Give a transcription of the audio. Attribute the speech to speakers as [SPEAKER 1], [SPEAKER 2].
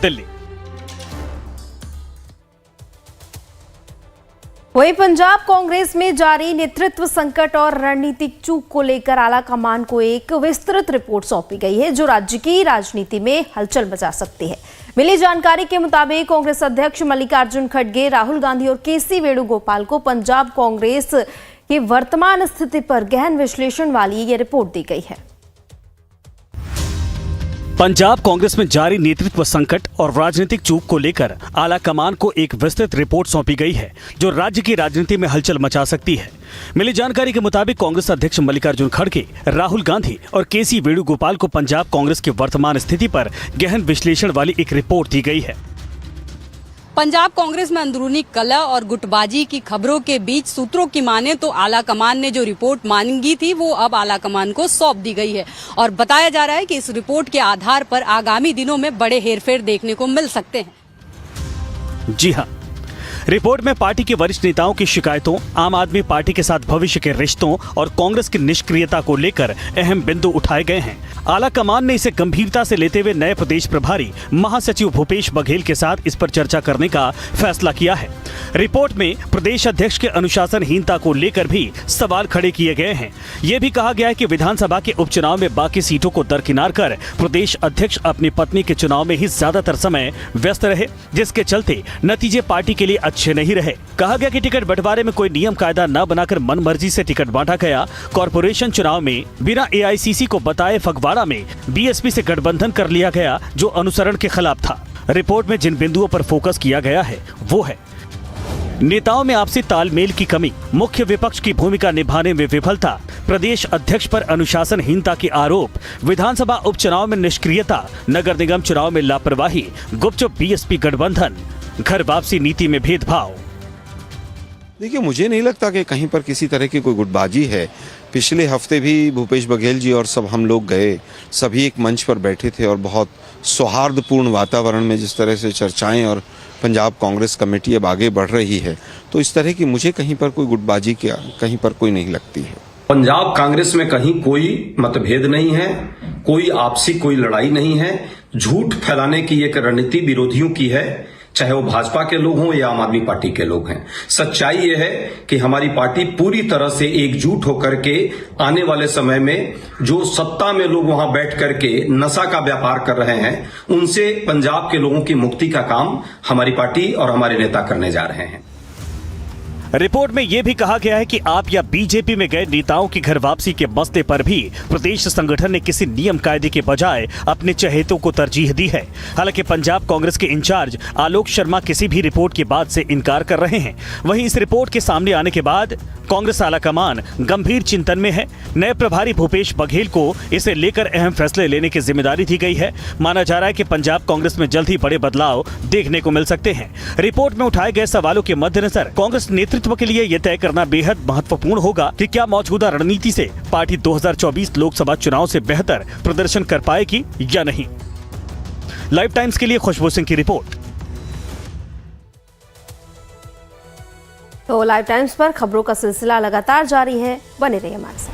[SPEAKER 1] दिल्ली।
[SPEAKER 2] वहीं पंजाब कांग्रेस में जारी नेतृत्व संकट और रणनीतिक चूक को लेकर आला कमान को एक विस्तृत रिपोर्ट सौंपी गई है जो राज्य की राजनीति में हलचल मचा सकती है। मिली जानकारी के मुताबिक कांग्रेस अध्यक्ष मल्लिकार्जुन खड़गे, राहुल गांधी और केसी वेणुगोपाल को पंजाब कांग्रेस की वर्तमान स्थिति पर गहन विश्लेषण वाली ये रिपोर्ट दी गई है।
[SPEAKER 1] पंजाब कांग्रेस में जारी नेतृत्व संकट और राजनीतिक चूक को लेकर आला कमान को एक विस्तृत रिपोर्ट सौंपी गई है जो राज्य की राजनीति में हलचल मचा सकती है। मिली जानकारी के मुताबिक कांग्रेस अध्यक्ष मल्लिकार्जुन खड़गे, राहुल गांधी और केसी वेणुगोपाल को पंजाब कांग्रेस की वर्तमान स्थिति पर गहन विश्लेषण वाली एक रिपोर्ट दी गई है।
[SPEAKER 3] पंजाब कांग्रेस में अंदरूनी कलह और गुटबाजी की खबरों के बीच सूत्रों की माने तो आला कमान ने जो रिपोर्ट मांगी थी वो अब आला कमान को सौंप दी गई है और बताया जा रहा है कि इस रिपोर्ट के आधार पर आगामी दिनों में बड़े हेरफेर देखने को मिल सकते हैं।
[SPEAKER 1] जी हां, रिपोर्ट में पार्टी के वरिष्ठ नेताओं की शिकायतों, आम आदमी पार्टी के साथ भविष्य के रिश्तों और कांग्रेस की निष्क्रियता को लेकर अहम बिंदु उठाए गए हैं। आला कमान ने इसे गंभीरता से लेते हुए नए प्रदेश प्रभारी महासचिव भूपेश बघेल के साथ इस पर चर्चा करने का फैसला किया है। रिपोर्ट में प्रदेश अध्यक्ष के अनुशासनहीनता को लेकर भी सवाल खड़े किए गए हैं। ये भी कहा गया है कि विधानसभा के उपचुनाव में बाकी सीटों को दरकिनार कर प्रदेश अध्यक्ष अपनी पत्नी के चुनाव में ही ज्यादातर समय व्यस्त रहे, जिसके चलते नतीजे पार्टी के लिए अच्छे नहीं रहे। कहा गया कि टिकट बंटवारे में कोई नियम कायदा न बनाकर मनमर्जी से टिकट बांटा गया। कॉर्पोरेशन चुनाव में बिना एआईसीसी को बताए फगवाड़ा में बीएसपी से गठबंधन कर लिया गया जो अनुसरण के खिलाफ था। रिपोर्ट में जिन बिंदुओं पर फोकस किया गया है वो है नेताओं में आपसी तालमेल की कमी, मुख्य विपक्ष की भूमिका निभाने में विफलता, प्रदेश अध्यक्ष पर अनुशासनहीनता के आरोप, विधानसभा उपचुनाव में निष्क्रियता, नगर निगम चुनाव में लापरवाही, गुपचुप बीएसपी गठबंधन, घर वापसी नीति में भेदभाव।
[SPEAKER 4] देखिए, मुझे नहीं लगता कि कहीं पर किसी तरह की कोई गुटबाजी है। पिछले हफ्ते भी भूपेश बघेल जी और सब हम लोग गए, सभी एक मंच पर बैठे थे और बहुत सौहार्दपूर्ण वातावरण में जिस तरह से चर्चाएं और पंजाब कांग्रेस कमेटी अब आगे बढ़ रही है, तो इस तरह की मुझे कहीं पर कोई गुटबाजी कहीं पर कोई नहीं लगती है।
[SPEAKER 5] पंजाब कांग्रेस में कहीं कोई मतभेद नहीं है, कोई आपसी कोई लड़ाई नहीं है। झूठ फैलाने की एक रणनीति विरोधियों की है, चाहे वो भाजपा के लोग हों या आम आदमी पार्टी के लोग हैं। सच्चाई ये है कि हमारी पार्टी पूरी तरह से एकजुट होकर के आने वाले समय में जो सत्ता में लोग वहां बैठ करके नशा का व्यापार कर रहे हैं, उनसे पंजाब के लोगों की मुक्ति का काम हमारी पार्टी और हमारे नेता करने जा रहे हैं।
[SPEAKER 1] रिपोर्ट में यह भी कहा गया है कि आप या बीजेपी में गए नेताओं की घर वापसी के मसले पर भी प्रदेश संगठन ने किसी नियम कायदे के बजाय अपने चहेतों को तरजीह दी है। हालांकि पंजाब कांग्रेस के इंचार्ज आलोक शर्मा किसी भी रिपोर्ट की बात से इनकार कर रहे हैं। वहीं इस रिपोर्ट के सामने आने के बाद कांग्रेस आलाकमान गंभीर चिंतन में है। नए प्रभारी भूपेश बघेल को इसे लेकर अहम फैसले लेने की जिम्मेदारी दी गई है। माना जा रहा है कि पंजाब कांग्रेस में जल्द ही बड़े बदलाव देखने को मिल सकते हैं। रिपोर्ट में उठाए गए सवालों के मद्देनजर कांग्रेस नेतृत्व के लिए यह तय करना बेहद महत्वपूर्ण होगा कि क्या मौजूदा रणनीति से पार्टी 2024 लोकसभा चुनाव से बेहतर प्रदर्शन कर पाएगी या नहीं। लाइव टाइम्स के लिए खुशबू सिंह की रिपोर्ट।
[SPEAKER 2] तो लाइव टाइम्स पर खबरों का सिलसिला लगातार जारी है, बने रहिए हमारे साथ।